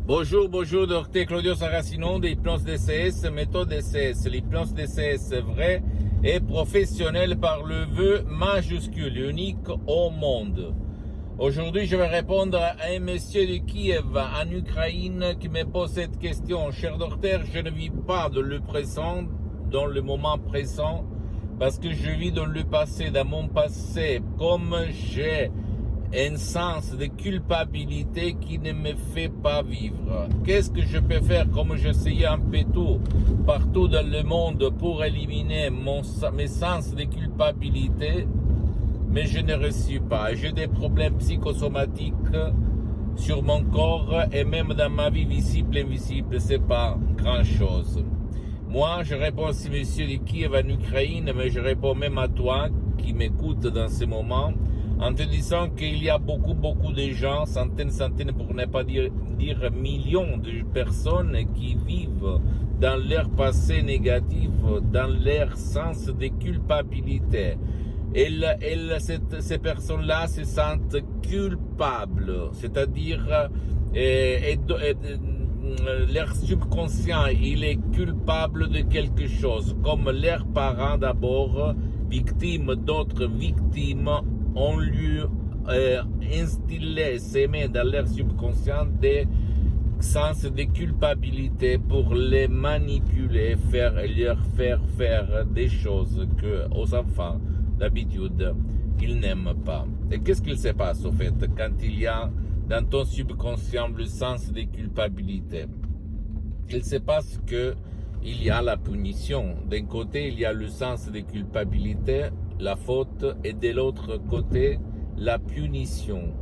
Bonjour, bonjour, docteur Claudio Saracino de l'hypnose DCS, méthode DCS. L'hypnose DCS vraie et professionnelle par le vœu majuscule, unique au monde. Aujourd'hui, je vais répondre à un monsieur de Kiev, en Ukraine, qui me pose cette question. Cher docteur, je ne vis pas dans le présent, dans le moment présent, parce que je vis dans le passé, dans mon passé, comme j'ai un sens de culpabilité qui ne me fait pas vivre. Qu'est-ce que je peux faire comme j'essayais un peu tout, partout dans le monde pour éliminer mes sens de culpabilité, mais je ne réussis pas. J'ai des problèmes psychosomatiques sur mon corps et même dans ma vie visible et invisible, c'est pas grand chose. Moi, je réponds à ce monsieur de Kiev en Ukraine, mais je réponds même à toi qui m'écoute dans ce moment, en te disant qu'il y a beaucoup de gens, centaines, pour ne pas dire millions de personnes qui vivent dans leur passé négatif, dans leur sens de culpabilité. Ces personnes-là se sentent culpables, c'est-à-dire leur subconscient, il est culpable de quelque chose, comme leurs parents d'abord, victimes d'autres victimes, ont lui instillé, s'aimer dans leur subconscient des sens de culpabilité pour les manipuler, leur faire faire des choses que aux enfants d'habitude ils n'aiment pas. Et qu'est-ce qu'il se passe au fait quand il y a dans ton subconscient le sens de culpabilité? Il se passe que il y a la punition. D'un côté, il y a le sens de culpabilité, la faute, et de l'autre côté, la punition.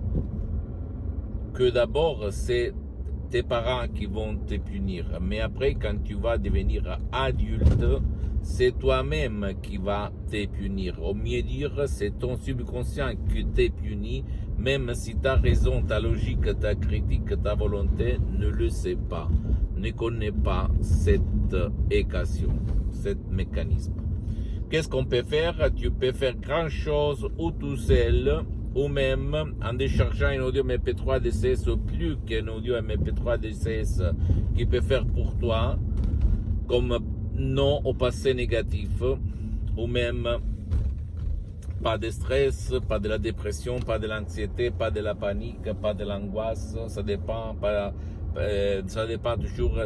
Que d'abord, c'est tes parents qui vont te punir. Mais après, quand tu vas devenir adulte, c'est toi-même qui va te punir. Au mieux dire, c'est ton subconscient qui te punit, même si ta raison, ta logique, ta critique, ta volonté ne le sait pas, ne connaît pas cette équation, ce mécanisme. Qu'est-ce qu'on peut faire? Tu peux faire grand chose ou tout seul, ou même en déchargeant un audio MP3 DCS ou plus qu'un audio MP3 DCS qui peut faire pour toi, comme non au passé négatif, ou même pas de stress, pas de la dépression, pas de l'anxiété, pas de la panique, pas de l'angoisse, ça dépend toujours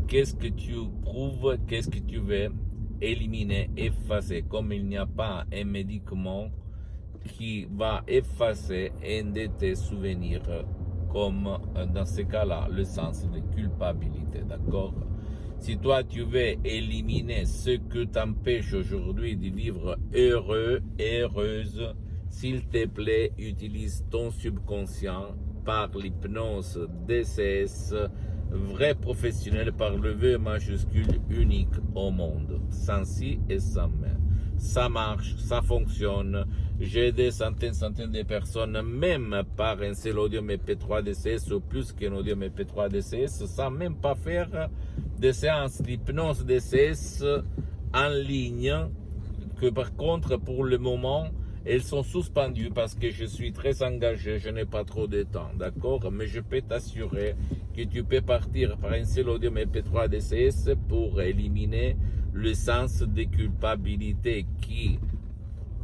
qu'est-ce que tu prouves, qu'est-ce que tu veux éliminer, effacer, comme il n'y a pas un médicament qui va effacer un de tes souvenirs, comme dans ce cas-là, le sens de culpabilité, d'accord? Si toi tu veux éliminer ce que t'empêche aujourd'hui de vivre heureux et heureuse, s'il te plaît, utilise ton subconscient par l'hypnose DCS, vrai professionnel par le vœu majuscule unique au monde, sans si et sans mais. Ça marche, ça fonctionne. J'ai des centaines de personnes, même par un seul audio MP3 DCS ou plus qu'un audio MP3 DCS, sans même pas faire des séances d'hypnose DCS en ligne, que par contre, pour le moment, elles sont suspendues parce que je suis très engagé, je n'ai pas trop de temps, d'accord? Mais je peux t'assurer que tu peux partir par un seul audio MP3 DCS pour éliminer le sens de culpabilité qui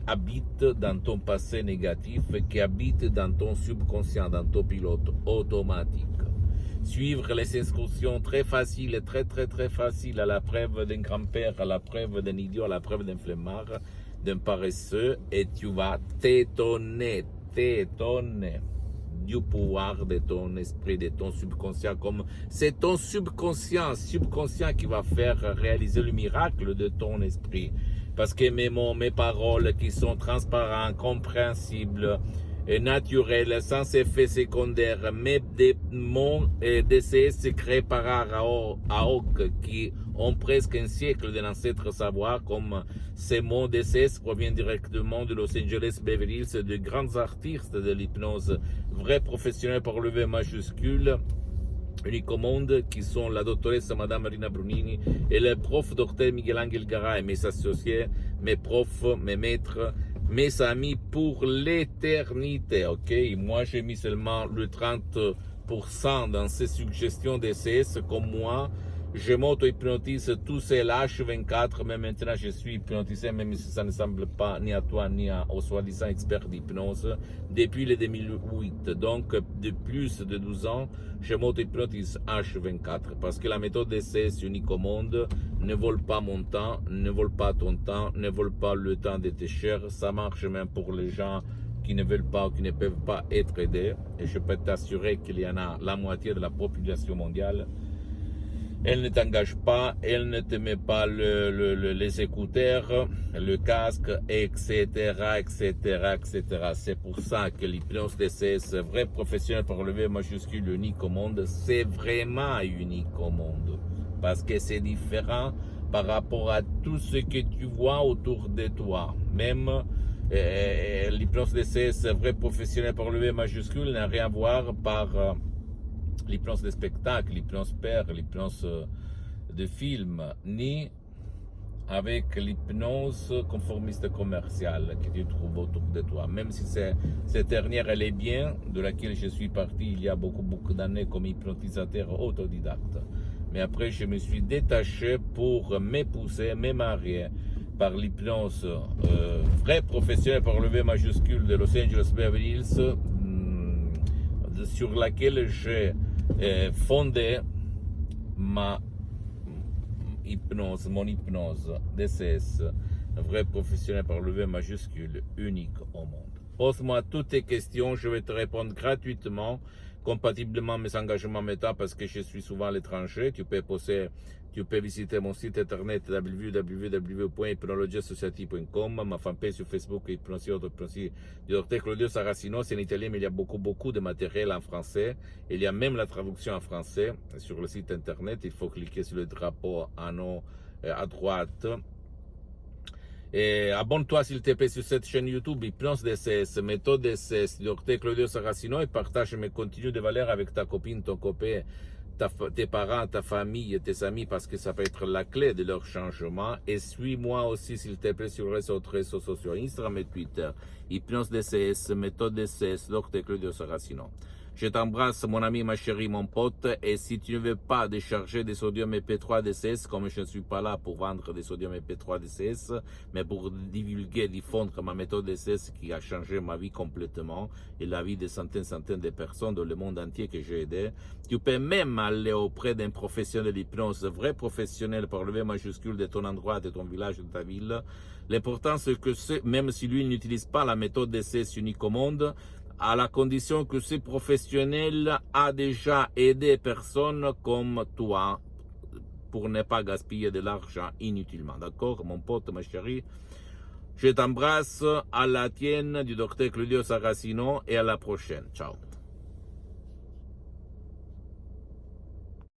habite dans ton passé négatif, qui habite dans ton subconscient, dans ton pilote automatique. Suivre les instructions très faciles, très faciles, à la preuve d'un grand-père, à la preuve d'un idiot, à la preuve d'un flemmard, d'un paresseux, et tu vas t'étonner du pouvoir de ton esprit, de ton subconscient, comme c'est ton subconscient qui va faire réaliser le miracle de ton esprit. Parce que mes mots, mes paroles qui sont transparents, compréhensibles, et naturels, sans effet secondaire, mais des mots DCS créés par Aok qui ont presque un siècle de l'ancêtre savoir, comme ces mots DCS proviennent directement de Los Angeles, Beverly Hills, de grands artistes de l'hypnose, vrais professionnels par le V majuscule, unique au monde, qui sont la doctoresse Madame Marina Brunini et le prof docteur Miguel Angel Garay, mes associés, mes profs, mes maîtres, mes amis pour l'éternité, ok? Moi, j'ai mis seulement le 30 90% dans ces suggestions DCS comme moi. Je m'auto-hypnotise tout seul H24, mais maintenant je suis hypnotisé, même si ça ne semble pas ni à toi ni aux soi-disant experts d'hypnose, depuis le 2008. Donc, de plus de 12 ans, je m'auto-hypnotise H24, parce que la méthode DCS unique au monde ne vole pas mon temps, ne vole pas ton temps, ne vole pas le temps de tes chers. Ça marche même pour les gens qui ne veulent pas ou qui ne peuvent pas être aidés. Et je peux t'assurer qu'il y en a la moitié de la population mondiale. Elle ne t'engage pas, elle ne te met pas les écouteurs, le casque, etc., etc., etc. C'est pour ça que l'hypnose DCS, vrai professionnel par le V majuscule unique au monde, c'est vraiment unique au monde. Parce que c'est différent par rapport à tout ce que tu vois autour de toi. Même l'hypnose DCS, vrai professionnel par le V majuscule, n'a rien à voir par l'hypnose de spectacle, l'hypnose père, l'hypnose de film, ni avec l'hypnose conformiste commerciale que tu trouves autour de toi. Même si cette dernière, elle est bien, de laquelle je suis parti il y a beaucoup d'années comme hypnotisateur autodidacte. Mais après, je me suis détaché pour m'épouser, me marier par l'hypnose vrai professionnel par le V majuscule de Los Angeles Beverly Hills, sur laquelle j'ai fondé mon hypnose DCS, vrai professionnel par le V majuscule, unique au monde. Pose-moi toutes tes questions, je vais te répondre gratuitement, compatiblement à mes engagements méta, parce que je suis souvent à l'étranger. Tu peux visiter mon site internet www.hypnologiasociety.com, ma fanpage sur Facebook, Hypnosie du Dr Claudio Saracino. C'est en italien, mais il y a beaucoup de matériel en français. Il y a même la traduction en français sur le site internet. Il faut cliquer sur le drapeau en haut à droite. Et abonne-toi s'il te plaît sur cette chaîne YouTube, Hypnose DCS, méthode DCS, Dr Claudio Saracino, et partage mes contenus de valeur avec ta copine, ton copain, tes parents, ta famille, tes amis, parce que ça peut être la clé de leur changement. Et suis-moi aussi s'il te plaît sur les autres réseaux sociaux, Instagram et Twitter, Hypnose DCS, méthode DCS, Dr Claudio Saracino. Je t'embrasse, mon ami, ma chérie, mon pote. Et si tu ne veux pas décharger des sodium MP3 DCS, comme je ne suis pas là pour vendre des sodium MP3 DCS, mais pour divulguer, diffondre ma méthode DCS qui a changé ma vie complètement et la vie de centaines de personnes dans le monde entier que j'ai aidé, tu peux même aller auprès d'un professionnel d'hypnose, vrai professionnel par le V majuscule de ton endroit, de ton village, de ta ville. L'important, c'est que même si lui n'utilise pas la méthode DCS unique au monde, à la condition que ce professionnel a déjà aidé personne comme toi pour ne pas gaspiller de l'argent inutilement. D'accord, mon pote, ma chérie? Je t'embrasse, à la tienne du Dr Claudio Saracino et à la prochaine. Ciao.